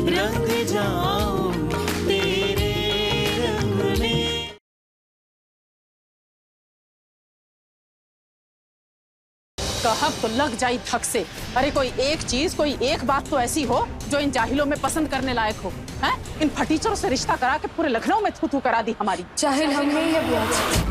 रंग जाऊं तेरे रंग में। कहब तो लग जाई धक से। अरे कोई एक चीज, कोई एक बात तो ऐसी हो जो इन जाहिलों में पसंद करने लायक हो। हैं? इन फटीचरों से रिश्ता करा के पूरे लखनऊ में थू-थू करा दी हमारी। जाहिल हम नहीं है बुआ जी।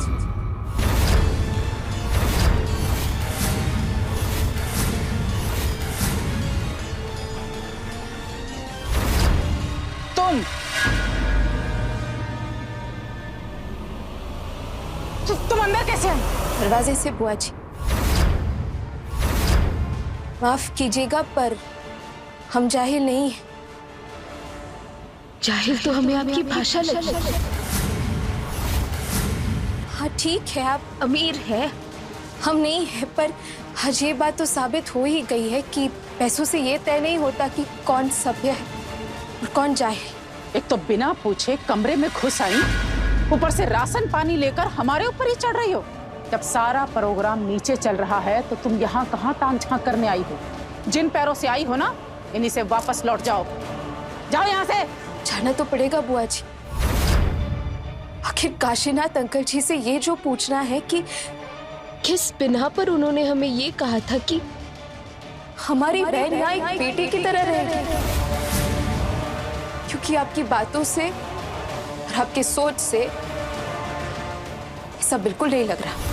तुम अंदर कैसे आई? दरवाजे से बुआ जी। माफ कीजिएगा पर हम जाहिल नहीं हैं। जाहिल तो हमें आपकी भाषा लगी। हाँ ठीक है, आप अमीर हैं, हम नहीं है, पर आज ये बात तो साबित हो ही गई है कि पैसों से ये तय नहीं होता कि कौन सभ्य है और कौन जाहिल। एक तो बिना पूछे कमरे में घुस आई, ऊपर से राशन पानी लेकर हमारे ऊपर ही चढ़ रही हो। जब सारा प्रोग्राम नीचे चल रहा है तो तुम यहाँ कहाँ ताम झांक करने आई हो? जिन पैरों से आई हो ना, इन्हीं से वापस लौट जाओ। जाओ यहाँ से। जाना तो पड़ेगा बुआ जी। आखिर काशीनाथ अंकल जी से ये जो पूछना है कि किस बिना पर उन्होंने हमें ये कहा था कि हमारी बहन यहाँ एक बेटी की तरह रहेगी, क्योंकि आपकी बातों से और आपकी सोच से ऐसा बिल्कुल नहीं लग रहा।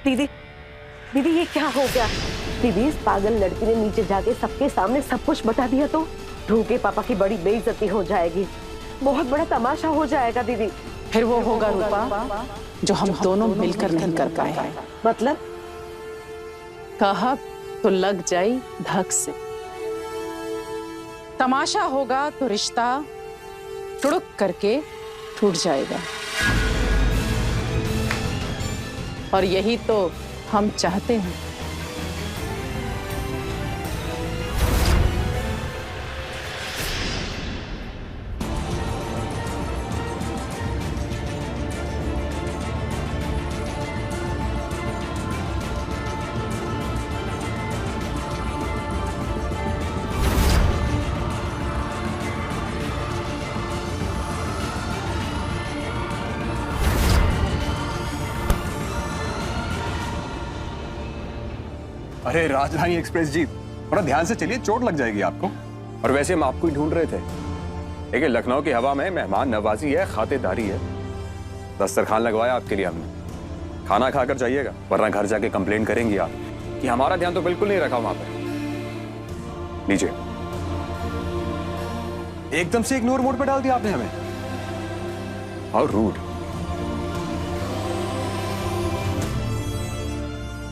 दीदी, दीदी ये क्या हो गया? दीदी इस पागल लड़की ने नीचे जाके सबके सामने सब कुछ बता दिया तो ध्रुव के पापा की बड़ी बेइज्जती हो जाएगी, बहुत बड़ा तमाशा हो जाएगा दीदी। फिर वो होगा रूपा जो हम दोनों मिलकर नहीं कर पाए। मतलब? कहब तो लग जाई धक से। तमाशा होगा तो रिश्ता टुड़ुक करके टूट जाएगा, और यही तो हम चाहते हैं। अरे राजधानी एक्सप्रेस जी, थोड़ा ध्यान से चलिए, चोट लग जाएगी आपको। और वैसे हम आपको ही ढूंढ रहे थे। देखिए लखनऊ की हवा में मेहमान नवाजी है, खातिरदारी है। दस्तरखान लगवाया आपके लिए हमने, खाना खाकर जाइएगा, वरना घर जाके कंप्लेन करेंगी आप कि हमारा ध्यान तो बिल्कुल नहीं रखा वहां पे। लीजिए। एकदम से इग्नोर मोड पे डाल दिया आपने हमें, और रूड।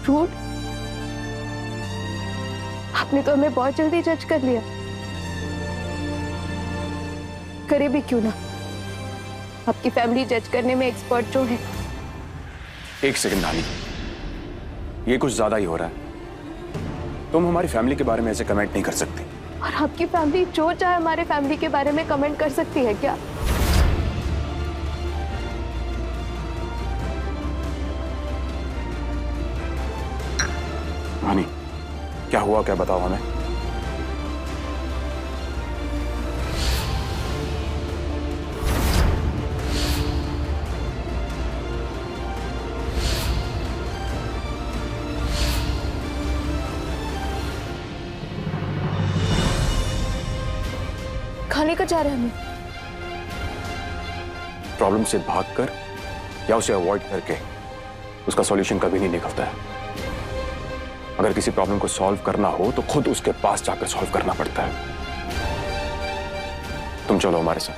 रूड? आपने तो हमें बहुत जल्दी जज कर लिया। करे भी क्यों ना, आपकी फैमिली जज करने में एक्सपर्ट जो है। एक सेकंड नानी, ये कुछ ज्यादा ही हो रहा है। तुम हमारी फैमिली के बारे में ऐसे कमेंट नहीं कर सकती। और आपकी फैमिली जो चाहे हमारे फैमिली के बारे में कमेंट कर सकती है क्या? नानी क्या हुआ, क्या बताओ हमें। खाने का चाह रहे हैं हमें। प्रॉब्लम से भागकर या उसे अवॉइड करके उसका सॉल्यूशन कभी नहीं निकलता है। अगर किसी प्रॉब्लम को सॉल्व करना हो तो खुद उसके पास जाकर सॉल्व करना पड़ता है। तुम चलो हमारे साथ।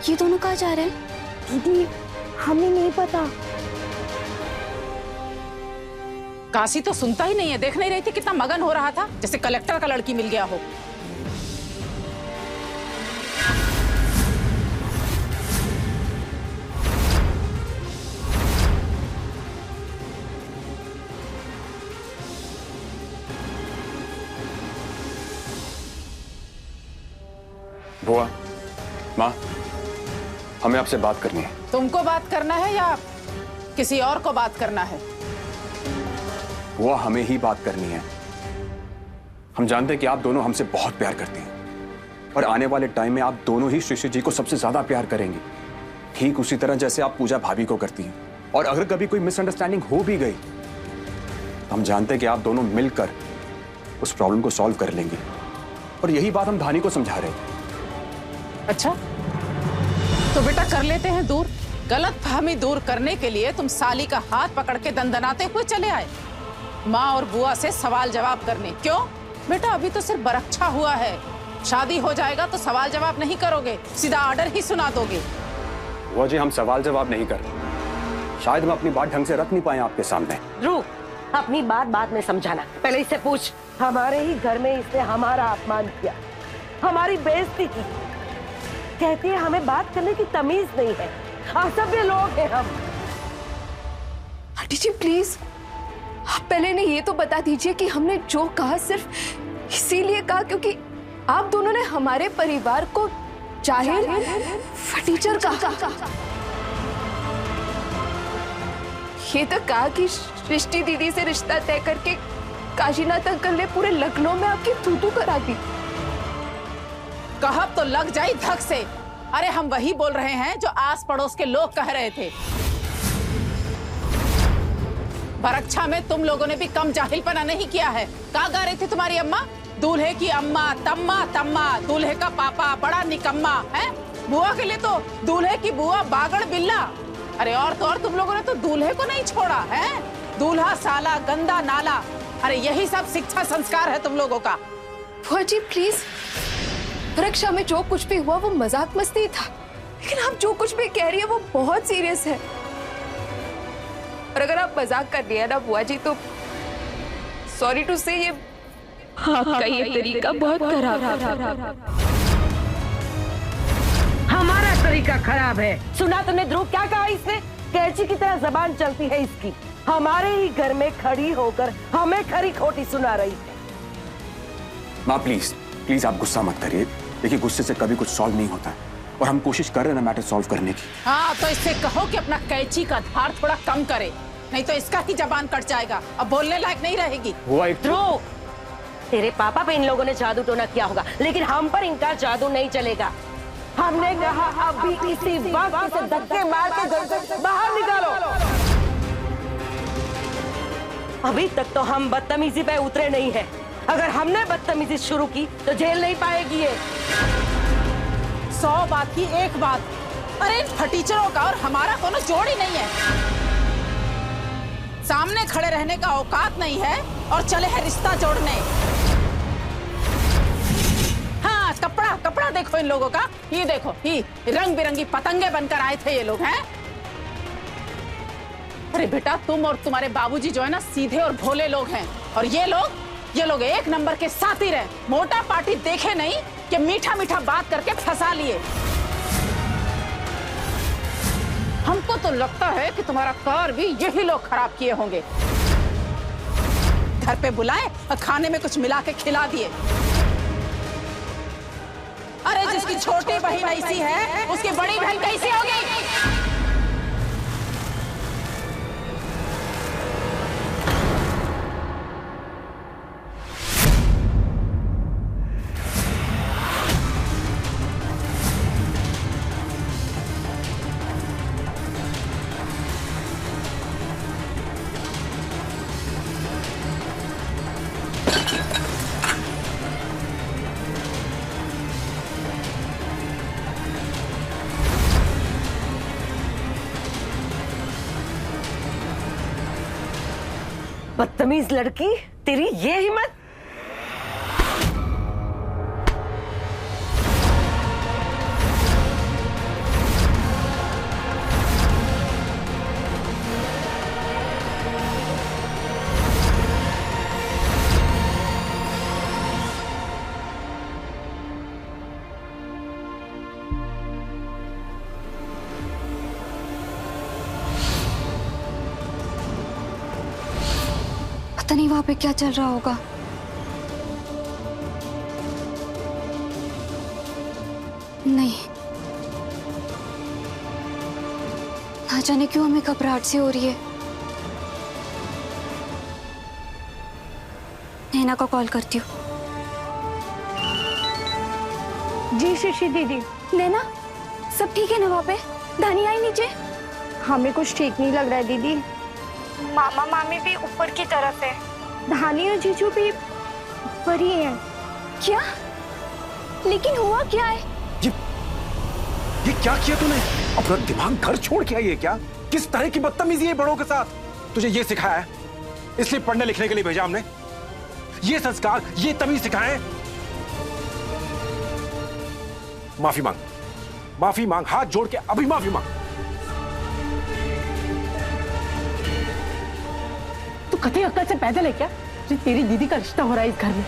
ये दोनों कहाँ जा रहे हैं? दीदी हमें नहीं पता। काशी तो सुनता ही नहीं है, देख नहीं रही थी कितना मगन हो रहा था, जैसे कलेक्टर का लड़की मिल गया हो। बुआ, माँ, हमें आपसे बात करनी है। तुमको बात करना है या किसी और को बात करना है? बुआ, हमें ही बात करनी है। हम जानते हैं कि आप दोनों हमसे बहुत प्यार करती हैं और आने वाले टाइम में आप दोनों ही श्री जी को सबसे ज्यादा प्यार करेंगी, ठीक उसी तरह जैसे आप पूजा भाभी को करती हैं। और अगर कभी कोई मिसअंडरस्टैंडिंग हो भी गई तो हम जानते हैं कि आप दोनों मिलकर उस प्रॉब्लम को सॉल्व कर लेंगी। और यही बात हम धानी को समझा रहे थे। अच्छा, तो बेटा कर लेते हैं दूर। गलत फहमी दूर करने के लिए तुम साली का हाथ पकड़ के दंदनाते हुए चले आए माँ और बुआ से सवाल जवाब करने। क्यों बेटा, अभी तो सिर्फ बरच्छा हुआ है, शादी हो जाएगा तो सवाल जवाब नहीं करोगे, सीधा ऑर्डर ही सुना दोगे। बुआ जी, हम सवाल जवाब नहीं कर रहे, शायद हम अपनी बात ढंग से रख नहीं पाए आपके सामने। ध्रुव, अपनी बात बाद में समझाना, पहले इससे पूछ। हमारे ही घर में इसने हमारा अपमान किया, हमारी बेइज्जती की। कहती है हमें बात करने की तमीज नहीं है, असभ्य लोग हैं हम। आंटी जी प्लीज, आप पहले ने ये तो बता दीजिए कि हमने जो कहा सिर्फ इसीलिए कहा क्योंकि आप दोनों ने हमारे परिवार को जाहिर फटीचर कहा। ये तो कहा कि सृष्टि दीदी से रिश्ता तय करके काशीनाथ अंकल ने पूरे लखनऊ में आपकी तू करा दी। कहब तो लग जाई धक से। अरे हम वही बोल रहे हैं जो आस पड़ोस के लोग कह रहे थे। बरच्छा में तुम लोगों ने भी कम जाहिलपना नहीं किया है। कहा गा रही थी तुम्हारी अम्मा? दूल्हे की अम्मा तम्मा तम्मा, दूल्हे का पापा बड़ा निकम्मा है। बुआ के लिए तो दूल्हे की बुआ बागड़ बिल्ला। अरे और तो और तुम लोगों ने तो दूल्हे को नहीं छोड़ा है, दूल्हा साला गंदा नाला। अरे यही सब शिक्षा संस्कार है तुम लोगों का। बुआ जी प्लीज, रक्षा में जो कुछ भी हुआ वो मजाक मस्ती था, लेकिन आप जो कुछ भी कह रही है वो बहुत सीरियस है। और अगर आप मजाक कर रही है ना बुआ जी, तो सॉरी टू से ये आपका ये तरीका बहुत खराब है। हमारा तरीका खराब है। सुना तुमने ध्रुव क्या कहा इसने? कैंची की तरह जबान चलती है इसकी। हमारे ही घर में खड़ी होकर हमें खरी खोटी सुना रही है। माँ प्लीज प्लीज आप गुस्सा मत करिए। देखिए, गुस्से से कभी कुछ सॉल्व नहीं होता है और हम कोशिश कर रहे हैं ना मैटर सॉल्व करने की। हाँ तो इससे कहो कि अपना कैंची का धार थोड़ा कम करे, नहीं तो इसका ही जबान कट जाएगा, अब बोलने लायक नहीं रहेगी। हुआ एक ध्रुव, तेरे पापा पे इन लोगों ने जादू टोना किया होगा, लेकिन हम पर इनका जादू नहीं चलेगा। हमने कहा अभी इसी वक्त इसे धक्के मार के घर से बाहर निकालो। अभी तक तो हम बदतमीजी पे उतरे नहीं हैं। अगर हमने बदतमीजी शुरू की तो झेल नहीं पाएगी ये। 100 बात की एक बात। अरे इन फटीचरों का और हमारा कोनो जोड़ ही नहीं है। सामने खड़े रहने का औकात नहीं है और चले हैं रिश्ता जोड़ने। हाँ, कपड़ा कपड़ा देखो इन लोगों का, ये देखो, ये रंग बिरंगी पतंगे बनकर आए थे ये लोग हैं। अरे बेटा, तुम और तुम्हारे बाबूजी जो है ना सीधे और भोले लोग हैं, और ये लोग एक नंबर के सातिर हैं। मोटा पार्टी देखे नहीं कि मीठा मीठा बात करके फंसा लिए। हमको तो लगता है कि तुम्हारा कार भी यही लोग खराब किए होंगे। घर पे बुलाए और खाने में कुछ मिला के खिला दिए। अरे जिसकी छोटी बहन ऐसी है उसकी बड़ी बहन कैसी होगी? बदतमीज लड़की, तेरी ये हिम्मत! पता नहीं वहां पे क्या चल रहा होगा। नहीं, ना जाने क्यों हमें घबराहट सी हो रही है। नैना को कॉल करती हूँ। जी शीशी दीदी। नैना, सब ठीक है ना वहाँ पे? धानी आई नीचे? हमें कुछ ठीक नहीं लग रहा है दीदी। मामा मामी भी ऊपर की तरफ है, धानी और जीजू भी ऊपर ही है। क्या? लेकिन हुआ क्या है? ये क्या किया तूने? अपना दिमाग घर छोड़ के आई है क्या? किस तरह की बदतमीजी है बड़ों के साथ? तुझे ये सिखाया है, इसलिए पढ़ने लिखने के लिए भेजा हमने? ये संस्कार, ये तमीज सिखाए? माफी मांग, माफी मांग, हाथ जोड़ के अभी माफी मांग। तू कतई अक्ल से पैदल है क्या? जी तेरी दीदी का रिश्ता हो रहा है इस घर में,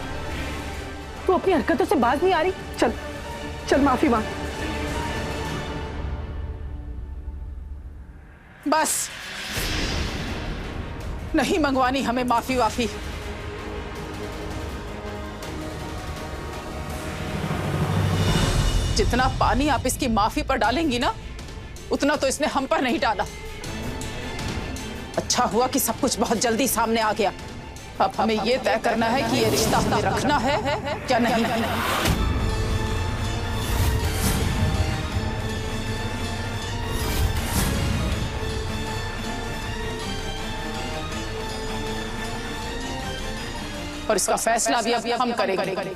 तू अपनी हरकतों से बाज नहीं आ रही? चल चल माफी मांग। बस नहीं मंगवानी हमें माफी वाफी। जितना पानी आप इसकी माफी पर डालेंगी ना, उतना तो इसने हम पर नहीं डाला। अच्छा हुआ कि सब कुछ बहुत जल्दी सामने आ गया। अब हमें यह तय करना है कि ये रिश्ता हमें रखना है क्या नहीं। और इसका फैसला भी अब हम करेंगे।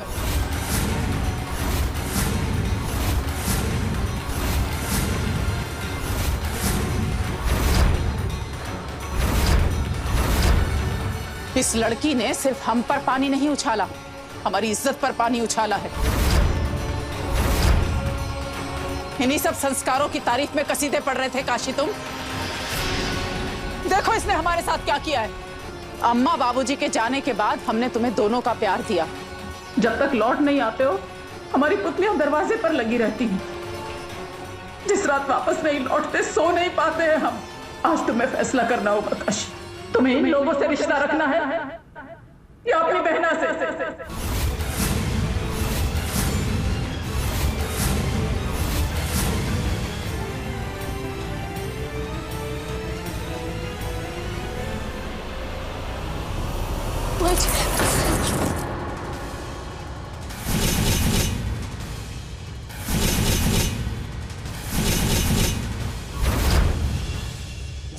इस लड़की ने सिर्फ हम पर पानी नहीं उछाला, हमारी इज्जत पर पानी उछाला है। इन्हीं सब संस्कारों की तारीफ में कसीदे पढ़ रहे थे काशी तुम। देखो इसने हमारे साथ क्या किया है। अम्मा बाबूजी के जाने के बाद हमने तुम्हें दोनों का प्यार दिया। जब तक लौट नहीं आते हो हमारी पुतलियां दरवाजे पर लगी रहती हैं। जिस रात वापस नहीं लौटते सो नहीं पाते हैं हम। आज तुम्हें फैसला करना होगा काशी, तुम्हें इन लोगों से रिश्ता रखना है या अपनी बहना से।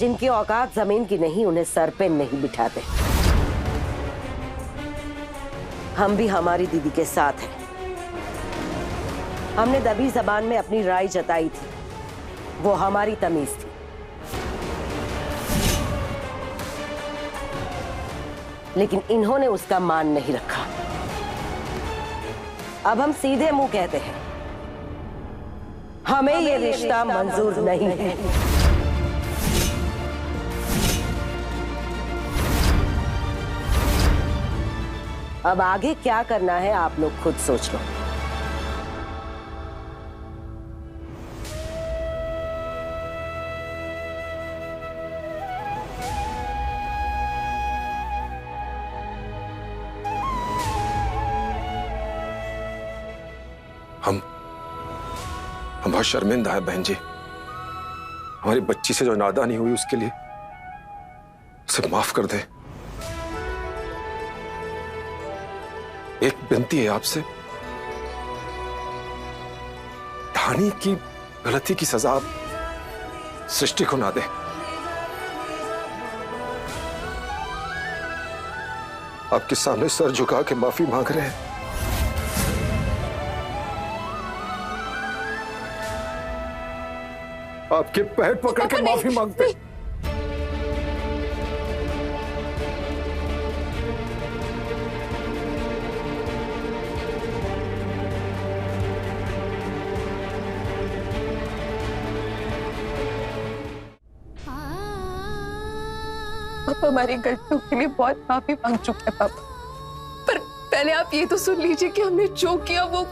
जिनकी औकात जमीन की नहीं, उन्हें सर पे नहीं बिठाते। हम भी हमारी दीदी के साथ हैं। हमने दबी जबान में अपनी राय जताई थी, वो हमारी तमीज थी। लेकिन इन्होंने उसका मान नहीं रखा। अब हम सीधे मुंह कहते हैं, हमें ये रिश्ता मंजूर नहीं है। अब आगे क्या करना है आप लोग खुद सोच लो। हम बहुत शर्मिंदा है बहन जी। हमारी बच्ची से जो नादानी हुई उसके लिए उसे माफ कर दे। एक विनती है आपसे, धानी की गलती की सजा सृष्टि को ना दे। आपके सामने सर झुका के माफी मांग रहे हैं। आपके पैर पकड़ के माफी मांगते हैं। आप हमारी गलतियों के लिए बहुत माफी मांग चुके हैं पापा, पर पहले आप ये तो सुन लीजिए कि हमने जो किया वो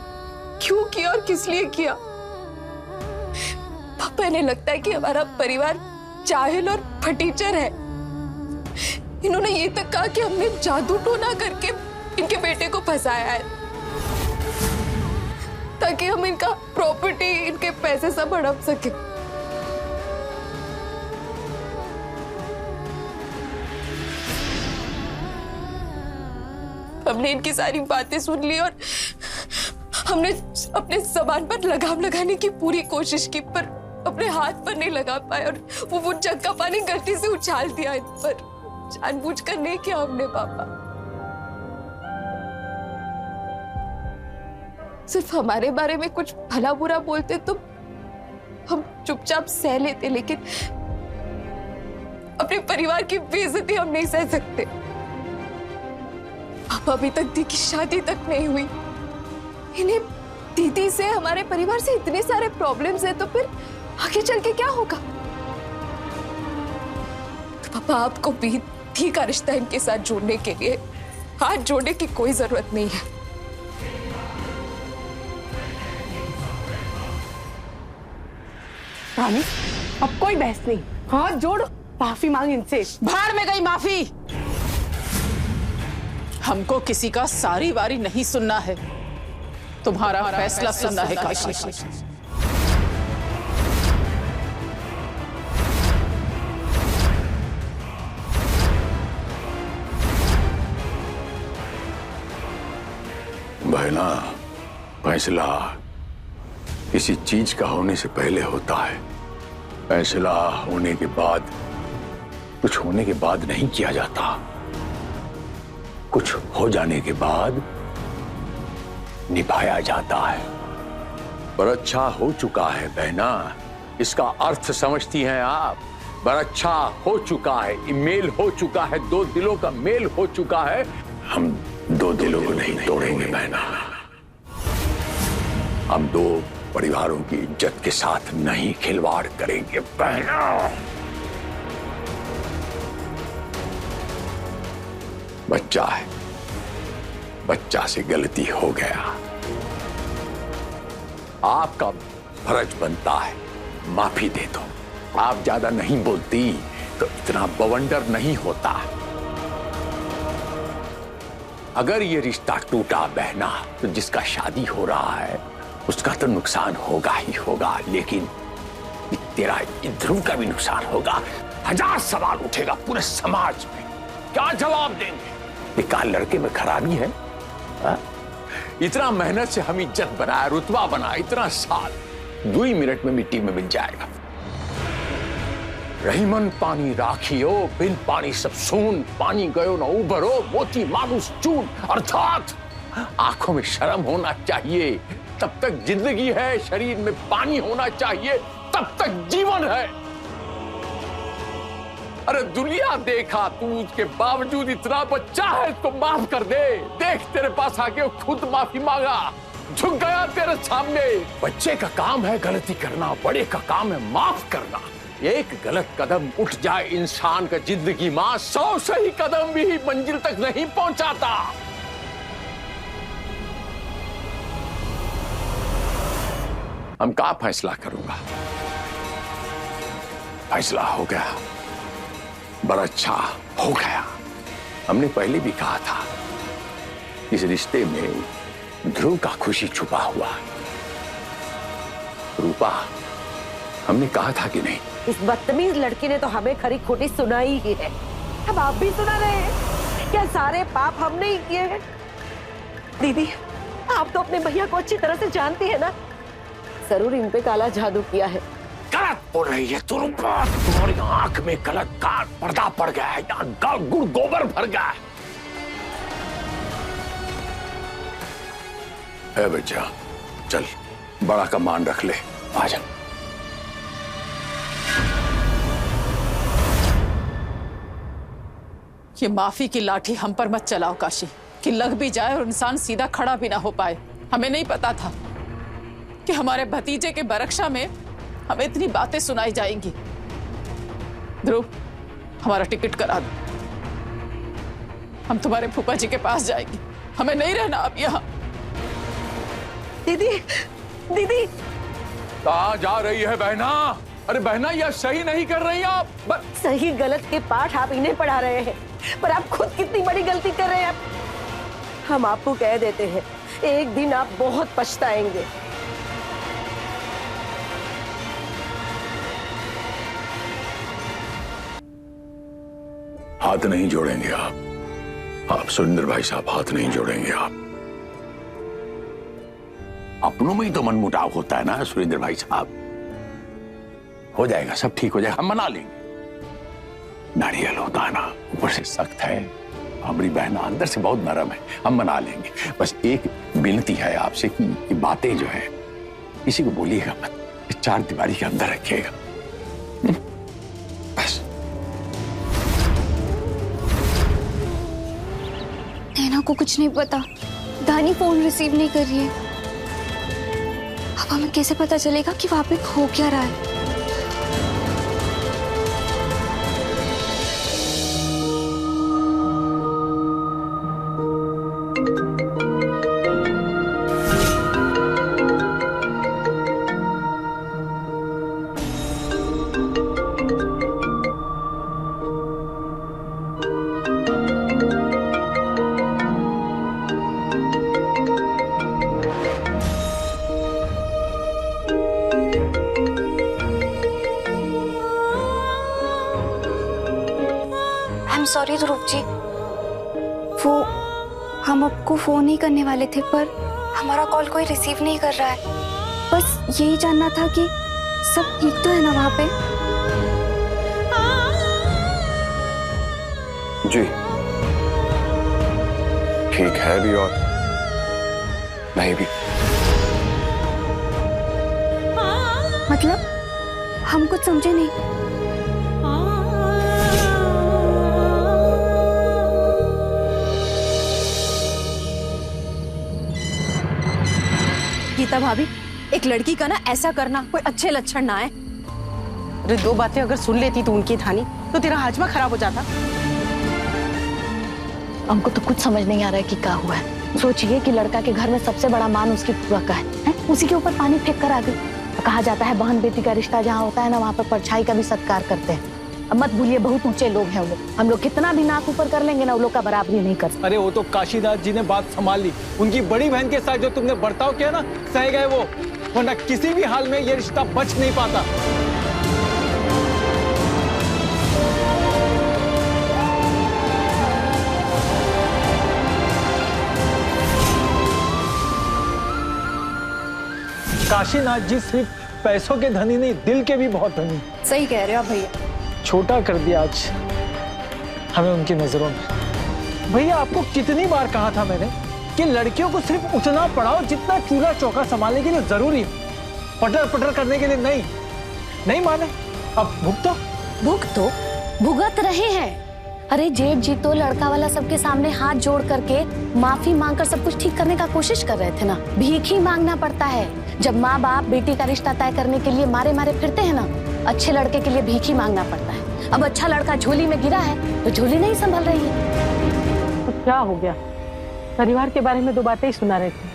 क्यों किया और किस लिए किया। पापा, इन्हें लगता है कि हमारा परिवार जाहिल और फटीचर है, इन्होंने ये तक कहा कि हमने जादू टोना करके इनके बेटे को फंसाया है ताकि हम इनका प्रॉपर्टी, इनके पैसे सब हड़प सके। हमने इनकी सारी बातें सुन ली और हमने अपने ज़बान पर लगाम लगाने की पूरी कोशिश की, पर अपने हाथ पर नहीं लगा पाए और वो जग का पानी गलती से उछाल दिया इन पर। जानबूझकर नहीं किया हमने पापा। सिर्फ हमारे बारे में कुछ भला बुरा बोलते तो हम चुपचाप सह लेते, लेकिन अपने परिवार की बेइज्जती हम नहीं सह सकते। पापा अभी तक दी की शादी तक नहीं हुई, इन्हें दीदी से, हमारे परिवार से इतने सारे प्रॉब्लम्स हैं, तो फिर आगे चल के क्या होगा? तो पापा आपको भी दी का रिश्ता इनके साथ जोड़ने के लिए हाथ जोड़ने की कोई जरूरत नहीं है। रानी, अब कोई बहस नहीं, हाथ जोड़ माफी मांग इनसे। भाड़ में गई माफी। हमको किसी का सारी वारी नहीं सुनना है, तुम्हारा फैसला सुनना है काशी। बहना, फैसला किसी चीज का होने से पहले होता है। फैसला होने के बाद, कुछ होने के बाद नहीं किया जाता, कुछ हो जाने के बाद निभाया जाता है। बरच्छा हो चुका है बहना, इसका अर्थ समझती हैं आप? बरच्छा हो चुका है, मेल हो चुका है, दो दिलों का मेल हो चुका है। हम दो दिलों को नहीं तोड़ेंगे बहना, हम दो परिवारों की इज्जत के साथ नहीं खिलवाड़ करेंगे बहना। बच्चा है, बच्चा से गलती हो गया, आपका फर्ज बनता है माफी दे दो। आप ज्यादा नहीं बोलती तो इतना बवंडर नहीं होता। अगर ये रिश्ता टूटा बहना तो जिसका शादी हो रहा है उसका तो नुकसान होगा ही होगा, लेकिन तेरा ध्रुव का भी नुकसान होगा। हजार सवाल उठेगा पूरे समाज में, क्या जवाब देंगे? बेकार लड़के में खराबी है? इतना मेहनत से हम इज्जत बनाया, रुतबा बना, इतना साल 2 मिनट में मिट्टी में मिल जाएगा। रहीमन पानी राखियो, बिन पानी सब सून, पानी गयो न उबरो, मोती मानुस चून। अर्थात आंखों में शर्म होना चाहिए, तब तक जिंदगी है, शरीर में पानी होना चाहिए, तब तक जीवन है। अरे दुनिया देखा तू, उसके बावजूद इतना बच्चा है, इसको माफ कर दे। देख तेरे पास आके वो खुद माफी मांगा, झुक गया तेरे सामने। बच्चे का काम है गलती करना, बड़े का काम है माफ करना। एक गलत कदम उठ जाए इंसान का जिंदगी मां 100 सही कदम भी मंजिल तक नहीं पहुंचाता। हम क्या फैसला करूंगा? फैसला हो गया, बड़ा अच्छा हो गया। हमने पहले भी कहा था इस रिश्ते में ध्रुव का खुशी छुपा हुआ है। रूपा, हमने कहा था कि नहीं? इस बदतमीज लड़की ने तो हमें खरी खोटी सुनाई ही है। अब आप भी सुना रहे हैं? क्या सारे पाप हमने ही किए हैं? दीदी, आप तो अपने भैया को अच्छी तरह से जानती है ना, जरूर इन पे काला जादू किया है। गलत बोल रही है तू रूपा, तुम्हारी आंख में गलत का पर्दा पड़ गया है, यहाँ गुड़ गोबर भर गया है। बच्चा चल, बड़ा का मान रख ले, आजा। ये माफी की लाठी हम पर मत चलाओ काशी, कि लग भी जाए और इंसान सीधा खड़ा भी ना हो पाए। हमें नहीं पता था कि हमारे भतीजे के बरक्षा में हमें इतनी बातें सुनाई जाएंगी। ध्रुव, हमारा टिकट करा दो, हम तुम्हारे फूफा जी के पास जाएंगे, हमें नहीं रहना अब यहाँ। दीदी, दीदी, कहाँ जा रही है बहना? अरे बहना, यह सही नहीं कर रही आप। सही गलत के पाठ आप इन्हें पढ़ा रहे हैं, पर आप खुद कितनी बड़ी गलती कर रहे हैं। हम आपको कह देते हैं, एक दिन आप बहुत पछताएंगे। हाथ नहीं जोड़ेंगे आप सुरेंद्र भाई साहब, हाथ नहीं जोड़ेंगे आप। अपनों में ही तो मनमुटाव होता है ना सुरेंद्र भाई साहब। हो जाएगा, सब ठीक हो जाएगा, हम मना लेंगे। नारियल होता है ना, ऊपर से सख्त है, हमारी बहना अंदर से बहुत नरम है, हम मना लेंगे। बस एक विनती है आपसे कि ये बातें जो है किसी को बोलिएगा मत, चार दीवारी के अंदर रखिएगा बस। नैना को कुछ नहीं पता, धानी फोन रिसीव नहीं कर रही है। अब हमें कैसे पता चलेगा कि वहां पे हो क्या रहा है? सॉरी ध्रुव जी, वो हम आपको फोन ही करने वाले थे, पर हमारा कॉल कोई रिसीव नहीं कर रहा है। बस यही जानना था कि सब ठीक तो है ना वहां पे? जी ठीक है भी और नहीं भी। मतलब हम कुछ समझे नहीं। गीता भाभी, एक लड़की का ना ऐसा करना कोई अच्छे लक्षण ना है। अरे दो बातें अगर सुन लेती तू उनकी धानी, तो तेरा हाजमा खराब हो जाता। हमको तो कुछ समझ नहीं आ रहा है कि क्या हुआ है। सोचिए कि लड़का के घर में सबसे बड़ा मान उसकी बुआ का है? उसी के ऊपर पानी फेंक कर आ गई। कहा जाता है बहन बेटी का रिश्ता जहाँ होता है ना, वहाँ पर परछाई का भी सत्कार करते हैं। अब मत भूलिए, बहुत ऊंचे लोग हैं वो लोग। हम लोग कितना भी नाक ऊपर कर लेंगे ना, वो लोग का बराबरी नहीं कर सकते। अरे वो तो काशीनाथ जी ने बात संभाल ली। उनकी बड़ी बहन के साथ जो तुमने बर्ताव किया ना, सह गए वो, वरना किसी भी हाल में ये रिश्ता बच नहीं पाता। काशीनाथ जी सिर्फ पैसों के धनी नहीं, दिल के भी बहुत धनी। सही कह रहे हो भैया। छोटा कर दिया आज हमें उनकी नजरों में। भैया आपको कितनी बार कहा था मैंने कि लड़कियों को सिर्फ उतना पढ़ाओ जितना चूल्हा चौका संभालने के लिए जरूरी है, पटर पटर करने के लिए नहीं। नहीं माने, अब भुगतो भुगत रहे हैं। अरे जेठ जी तो लड़का वाला सबके सामने हाथ जोड़ करके माफी मांगकर सब कुछ ठीक करने का कोशिश कर रहे थे ना। भीख ही मांगना पड़ता है जब माँ बाप बेटी का रिश्ता तय करने के लिए मारे मारे फिरते हैं ना। अच्छे लड़के के लिए भीख ही मांगना पड़ता है। अब अच्छा लड़का झोली में गिरा है तो झोली नहीं संभल रही है। तो क्या हो गया? परिवार के बारे में दो बातें ही सुना रहे थे।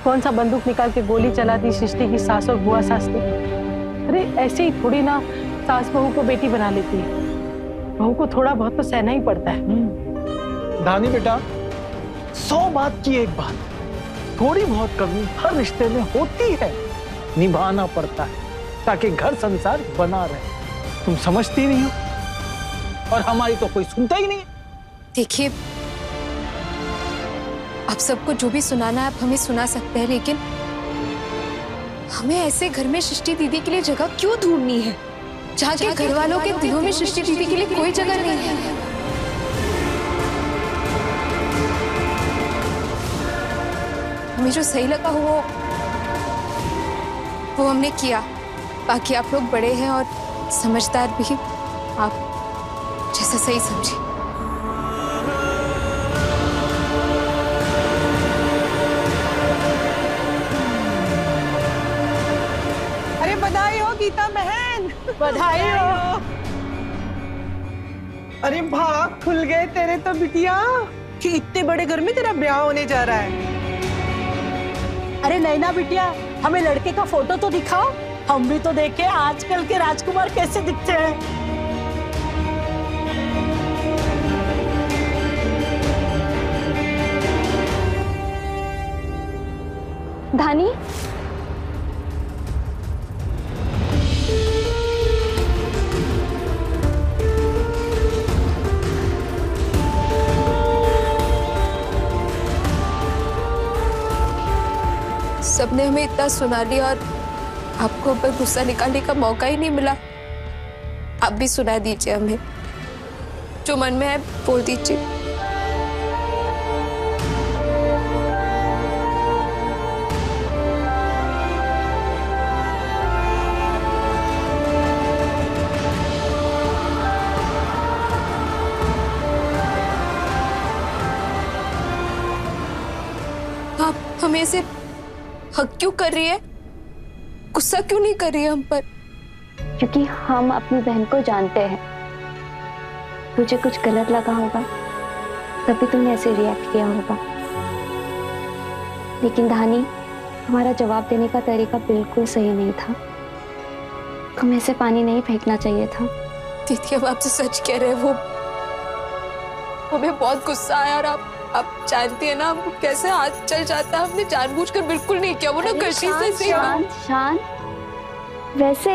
कौन सा बंदूक निकाल के गोली चला दी सृष्टि की सास और बुआ सास ने? अरे ऐसे ही थोड़ी ना सास बहू को बेटी बना लेती है। बहू को थोड़ा बहुत तो सहना ही पड़ता है। धानी बेटा, 100 बात की एक बात, थोड़ी बहुत कमी हर रिश्ते में होती है, निभाना पड़ता है ताकि घर संसार बना रहे। तुम समझती नहीं हो और हमारी तो कोई सुनता ही नहीं। देखिए, आप सबको जो भी सुनाना है आप हमें सुना सकते हैं, लेकिन हमें ऐसे घर में सृष्टि दीदी के लिए जगह क्यों ढूंढनी है जहाँ के घर वालों के दिलों में सृष्टि दीदी के लिए कोई जगह नहीं है? हमें जो सही लगा वो हमने किया। बाकी आप लोग बड़े हैं और समझदार भी, आप जैसा सही समझे। अरे बधाई हो गीता बहन, बधाई हो। अरे भाग खुल गए तेरे तो बिटिया कि इतने बड़े घर में तेरा ब्याह होने जा रहा है। अरे नैना बिटिया, हमें लड़के का फोटो तो दिखाओ, हम भी तो देखे आजकल के राजकुमार कैसे दिखते हैं। धानी, सबने हमें इतना सुना लिया और आपको ऊपर गुस्सा निकालने का मौका ही नहीं मिला। आप भी सुना दीजिए हमें, जो मन में है बोल दीजिए। आप हमें से हक क्यों कर रही है? गुस्सा क्यों नहीं कर रही है हम पर? क्योंकि हम अपनी बहन को जानते हैं। तुझे कुछ गलत लगा होगा तभी तुमने ऐसे रिएक्ट किया होगा। लेकिन धानी, तुम्हारा जवाब देने का तरीका बिल्कुल सही नहीं था। तुम्हें ऐसे पानी नहीं फेंकना चाहिए था। दीदी, अब आपसे सच कह रहे हैं, वो हमें बहुत गुस्सा आया और आप जानती है ना हमको कैसे हाथ चल जाता है। हमने जानबूझकर बिल्कुल नहीं किया, वो ना गलती से। शांत शांत। वैसे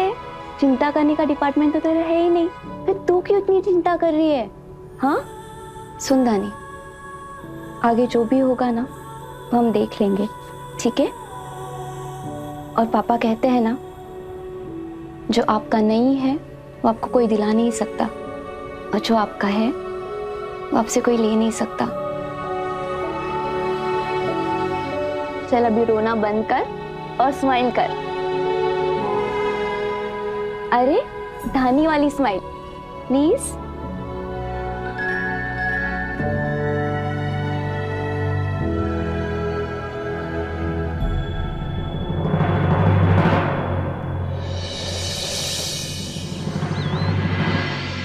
चिंता करने का डिपार्टमेंट तो तेरा है ही नहीं, फिर तू क्यों इतनी चिंता कर रही है? हाँ सुन धानी, आगे जो भी होगा ना वो हम देख लेंगे, ठीक है? और पापा कहते हैं ना, जो आपका नहीं है वो आपको कोई दिला नहीं सकता, और जो आपका है वो आपसे कोई ले नहीं सकता। चल अभी रोना बंद कर और स्माइल कर। अरे धानी वाली स्माइल प्लीज।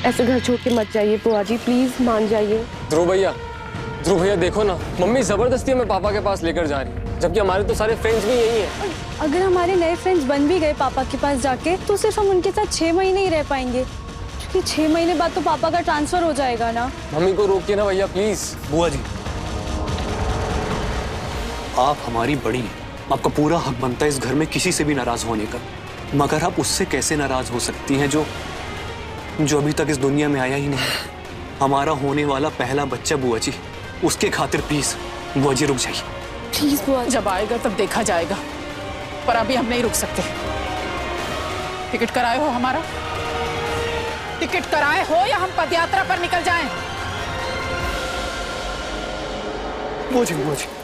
ऐसे घर छोड़ के मत जाइए बुआ जी, प्लीज मान जाइए। ध्रुव भैया देखो ना, मम्मी जबरदस्ती हमें पापा के पास लेकर जा रही है, जबकि हमारे तो सारे फ्रेंड्स भी यही हैं। अगर हमारे नए फ्रेंड्स बन भी गए पापा के पास जाके, तो सिर्फ हम उनके साथ 6 महीने ही रह पाएंगे, क्योंकि 6 महीने बाद तो पापा का ट्रांसफर हो जाएगा ना। मम्मी को रोकिए ना भैया प्लीज। बुआ जी, आप हमारी बड़ी हैं, आपका पूरा हक बनता है इस घर में किसी से भी नाराज होने का, मगर आप उससे कैसे नाराज हो सकती हैं जो अभी तक इस दुनिया में आया ही नहीं। हमारा होने वाला पहला बच्चा बुआ जी, उसके खातिर प्लीज बुआ जी रुक जाइए प्लीज। बुआ जब आएगा तब देखा जाएगा, पर अभी हम नहीं रुक सकते। टिकट कराए हो हमारा? टिकट कराए हो या हम पदयात्रा पर निकल जाएं? बुआ जी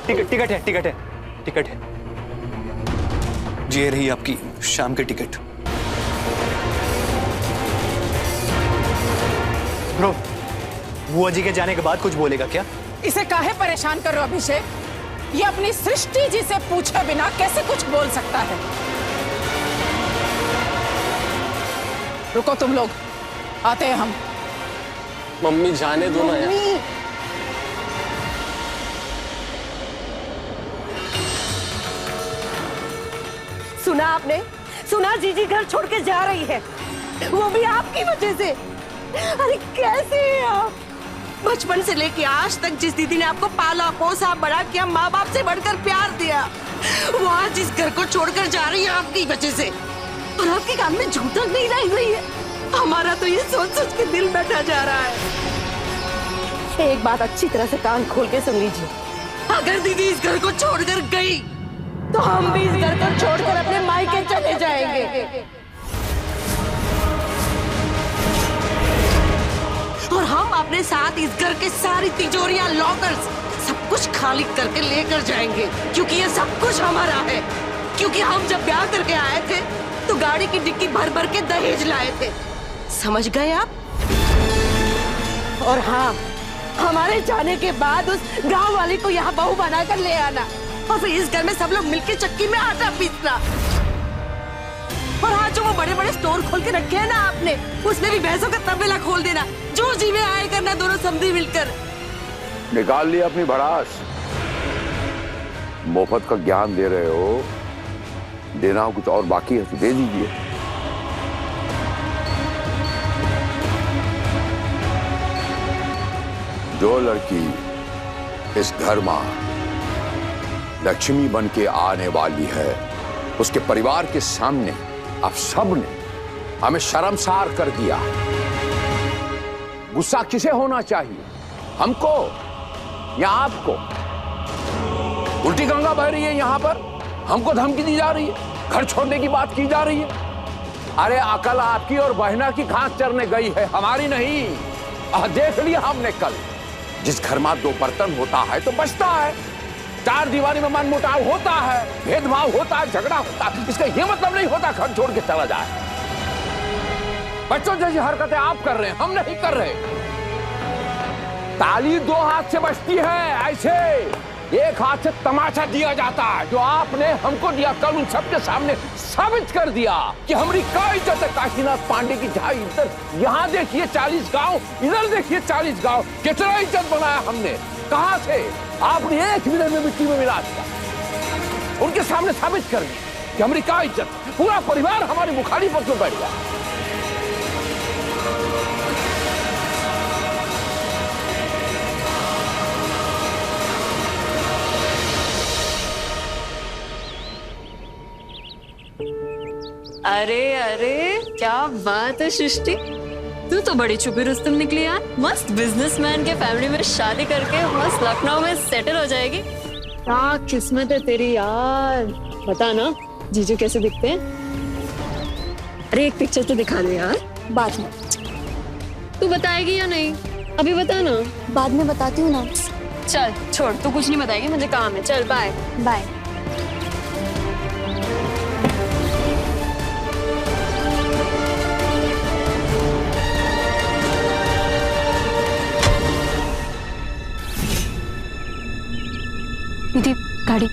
टिकट है। ये रही आपकी शाम की टिकट। ब्रो, बुआ जी के जाने के बाद कुछ बोलेगा क्या? इसे काहे परेशान कर रहे हो अभिषेक? ये अपनी सृष्टि जी से पूछे बिना कैसे कुछ बोल सकता है? रुको तुम लोग, आते हैं हम। मम्मी जाने दो ना यार। सुना आपने? सुना, जीजी घर छोड़ के जा रही है, वो भी आपकी वजह से। अरे कैसे हैं आप? बचपन से लेके आज तक जिस दीदी ने आपको पाला पोसा बड़ा किया, माँ बाप से बढ़कर प्यार दिया, वो आज इस घर को छोड़कर जा रही है आपकी वजह से। और आपके कान में झूठा नहीं रह रही है। हमारा तो ये सोच सोच के दिल बैठा जा रहा है। एक बात अच्छी तरह से कान खोल के सुन लीजिए, अगर दीदी इस घर को छोड़कर गई तो हम भी इस घर को छोड़कर अपने मायके चले जाएंगे, और हम अपने साथ इस घर के सारी तिजोरियां, लॉकर्स, सब कुछ खाली करके लेकर जाएंगे, क्योंकि ये सब कुछ हमारा है। क्योंकि हम जब ब्याह करके आए थे तो गाड़ी की डिक्की भर भर के दहेज लाए थे, समझ गए आप? और हाँ, हमारे जाने के बाद उस गांव वाली को यहाँ बहू बनाकर ले आना, और फिर इस घर में सब लोग मिलकर चक्की में आटा पीसना। और हाँ, जो वो बड़े बड़े स्टोर खोल के रखे हैं ना आपने, उसमें भी भैंसों का तबेला खोल देना, जो जी में आए करना, दोनों समधी मिलकर। निकाल लिया अपनी भड़ास। मुफ्त का ज्ञान दे रहे हो देना हो कुछ और बाकी है तो दे दीजिए। जो लड़की इस घर में लक्ष्मी बन के आने वाली है, उसके परिवार के सामने आप सब ने हमें शर्मसार कर दिया। गुस्सा किसे होना चाहिए, हमको या आपको? उल्टी गंगा बह रही है यहाँ पर, हमको धमकी दी जा रही है, घर छोड़ने की बात की जा रही है। अरे अकल आपकी और बहना की घास चरने गई है, हमारी नहीं। देख लिया हमने कल, जिस घर में दो बर्तन होता है तो बचता है, चार दीवारी में मनमुटाव होता है, भेदभाव होता है, झगड़ा होता है। इसका यह मतलब नहीं होता घर छोड़ के चला जाए। बच्चों जैसी हरकतें आप कर रहे हैं, हम नहीं कर रहे। ताली दो हाथ से बजती है, ऐसे एक हाथ से तमाचा दिया जाता है, जो आपने हमको दिया। कल उन सबके सामने साबित कर दिया कि हमारी क्या इज्जत है। काशीनाथ पांडे की जहां इधर, यहाँ देखिए 40 गांव, इधर देखिए 40 गांव, कितना इज्जत बनाया हमने। कहां से आपने एक मिनट में मिट्टी में मिला दिया। उनके सामने साबित कर दिया कि हमारी क्या इज्जत। पूरा परिवार हमारी मुखारी पर क्यों बैठ गया। अरे अरे क्या बात है सृष्टि, तू तो बड़ी छुपी रुस्तम निकली यार। मस्त बिजनेसमैन के फैमिली में शादी करके मस्त लखनऊ में सेटल हो जाएगी। क्या किस्मत है तेरी यार। बता ना जीजू कैसे दिखते हैं? अरे एक पिक्चर तो दिखा दे यार। बाद में। तू बताएगी या नहीं? अभी बता ना। बाद में बताती हूँ ना। चल छोड़, तू कुछ नहीं बताएगी, मुझे काम है। चल बाय बाय। दीदी गाड़ी।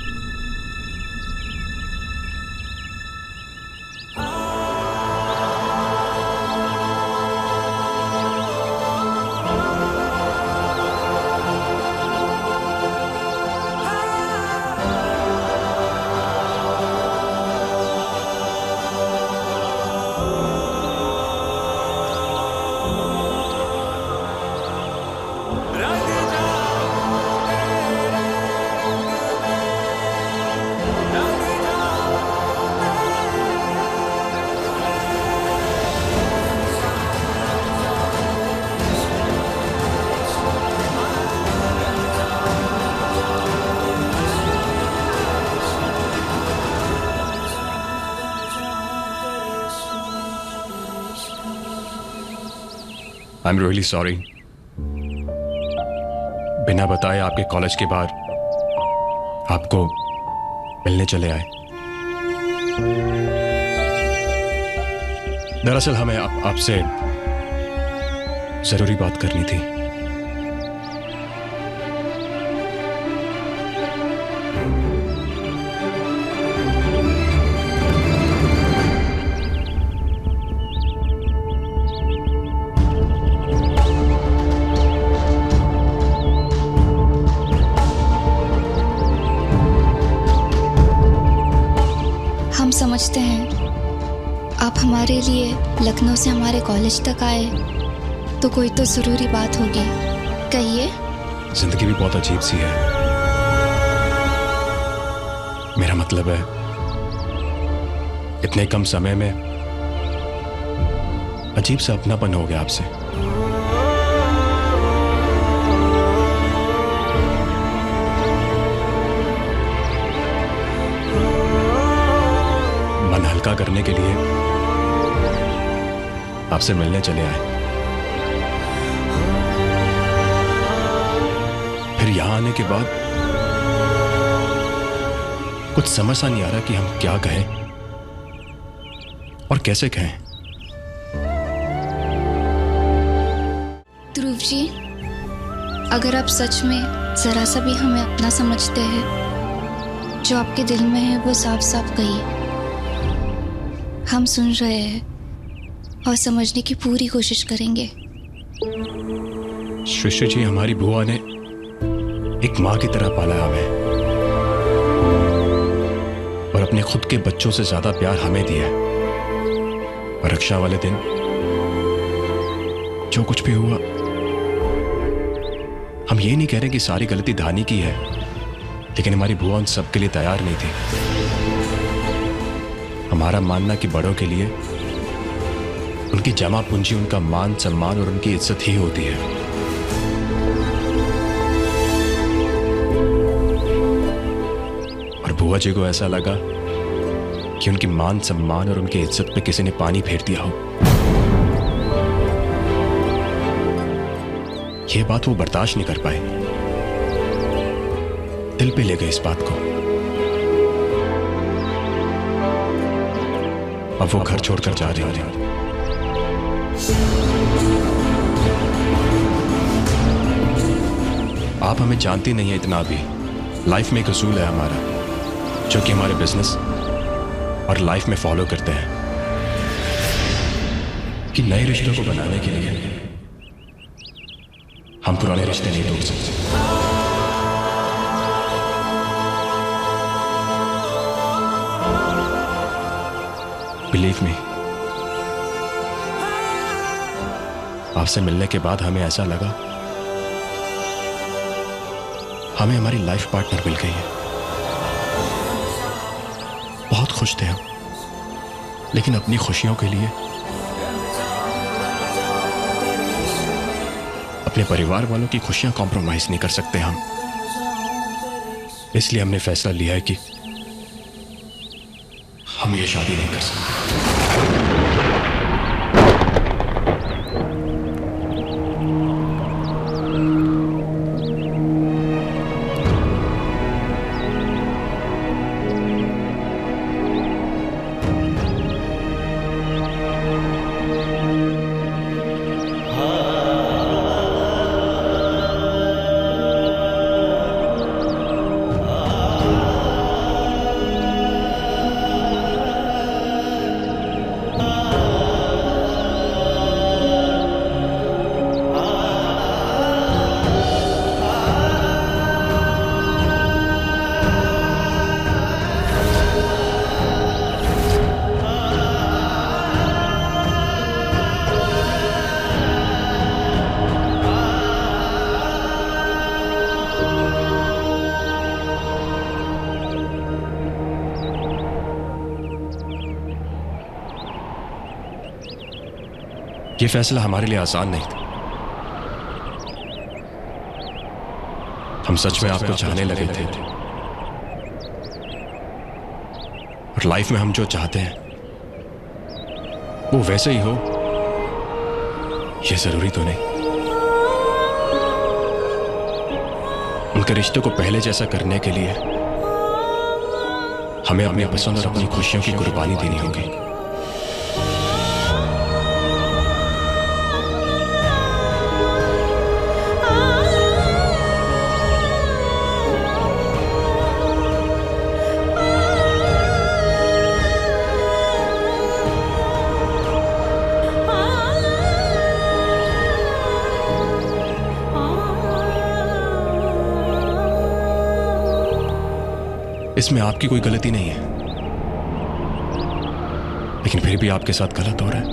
I'm really sorry. बिना बताए आपके कॉलेज के बाहर आपको मिलने चले आए। दरअसल हमें आपसे जरूरी बात करनी थी। हम समझते हैं आप हमारे लिए लखनऊ से हमारे कॉलेज तक आए, तो कोई तो जरूरी बात होगी, कहिए। जिंदगी भी बहुत अजीब सी है। मेरा मतलब है इतने कम समय में अजीब सा अपनापन हो गया आपसे। मन हल्का करने के लिए आपसे मिलने चले आए। फिर यहां आने के बाद कुछ समझ सा नहीं आ रहा कि हम क्या कहें और कैसे कहें। ध्रुव जी, अगर आप सच में जरा सा भी हमें अपना समझते हैं, जो आपके दिल में है वो साफ साफ कहिए। हम सुन रहे हैं और समझने की पूरी कोशिश करेंगे। सृष्टि जी, हमारी बुआ ने एक माँ की तरह पाला हमें और अपने खुद के बच्चों से ज्यादा प्यार हमें दिया है। और रक्षा वाले दिन जो कुछ भी हुआ, हम ये नहीं कह रहे कि सारी गलती धानी की है, लेकिन हमारी बुआ उन सब के लिए तैयार नहीं थी। हमारा मानना कि बड़ों के लिए उनकी जमा पूंजी उनका मान सम्मान और उनकी इज्जत ही होती है। और बुआ जी को ऐसा लगा कि उनकी मान सम्मान और उनकी इज्जत पे किसी ने पानी फेर दिया हो। यह बात वो बर्दाश्त नहीं कर पाए, दिल पे ले गए इस बात को। अब वो घर छोड़कर जा रही है। आप हमें जानती नहीं है इतना अभी। लाइफ में एक उसूल है हमारा, जो कि हमारे बिजनेस और लाइफ में फॉलो करते हैं, कि नए रिश्तों को बनाने के लिए हम पुराने रिश्ते नहीं तोड़ सकते। बिलीव मी, आपसे मिलने के बाद हमें ऐसा लगा हमें हमारी लाइफ पार्टनर मिल गई है। बहुत खुश थे हम, लेकिन अपनी खुशियों के लिए अपने परिवार वालों की खुशियां कॉम्प्रोमाइज नहीं कर सकते हम। इसलिए हमने फैसला लिया है कि हम ये शादी नहीं कर सकते। ये फैसला हमारे लिए आसान नहीं था। हम सच में आपको चाहने लगे थे, और लाइफ में हम जो चाहते हैं वो वैसे ही हो, ये जरूरी तो नहीं। उनके रिश्तों को पहले जैसा करने के लिए हमें अपनी पसंद और अपनी खुशियों की कुर्बानी देनी होगी। इसमें आपकी कोई गलती नहीं है, लेकिन फिर भी आपके साथ गलत हो रहा है।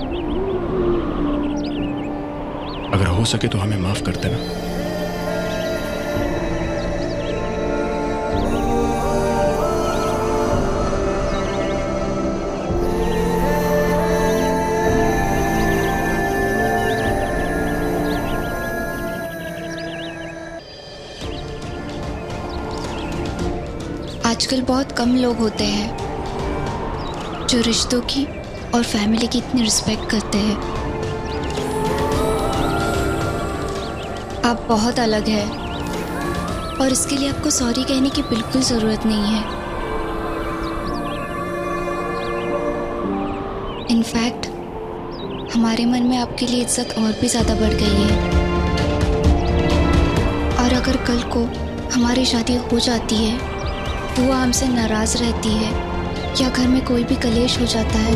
अगर हो सके तो हमें माफ कर देना। आजकल बहुत कम लोग होते हैं जो रिश्तों की और फैमिली की इतनी रिस्पेक्ट करते हैं। आप बहुत अलग हैं और इसके लिए आपको सॉरी कहने की बिल्कुल ज़रूरत नहीं है। इनफैक्ट हमारे मन में आपके लिए इज्जत और भी ज़्यादा बढ़ गई है। और अगर कल को हमारी शादी हो जाती है तो वो हमसे नाराज़ रहती है या घर में कोई भी कलेश हो जाता है,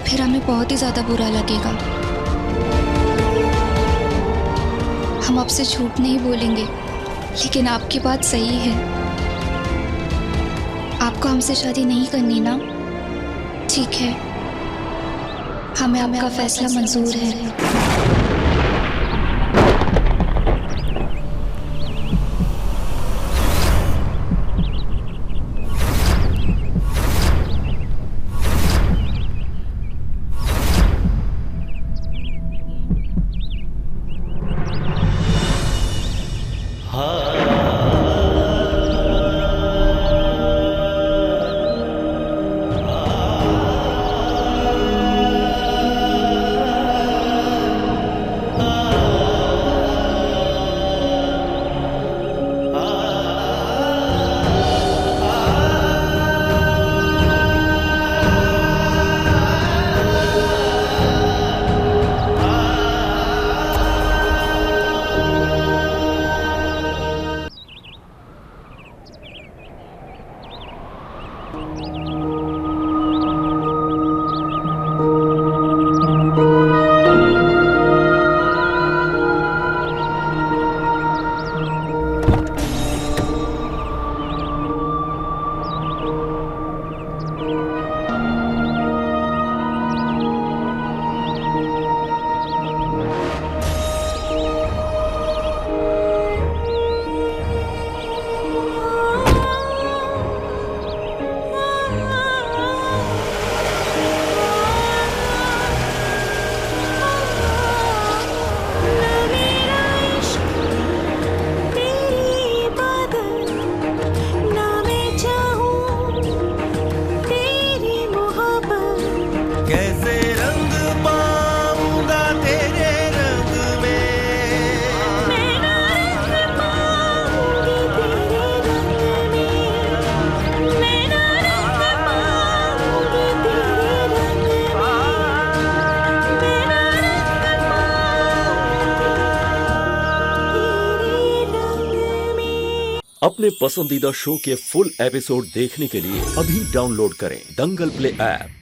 फिर हमें बहुत ही ज़्यादा बुरा लगेगा। हम आपसे झूठ नहीं बोलेंगे, लेकिन आपकी बात सही है। आपको हमसे शादी नहीं करनी ना? ठीक है, हमें आपका फैसला मंजूर है। अपने पसंदीदा शो के फुल एपिसोड देखने के लिए अभी डाउनलोड करें दंगल प्ले ऐप।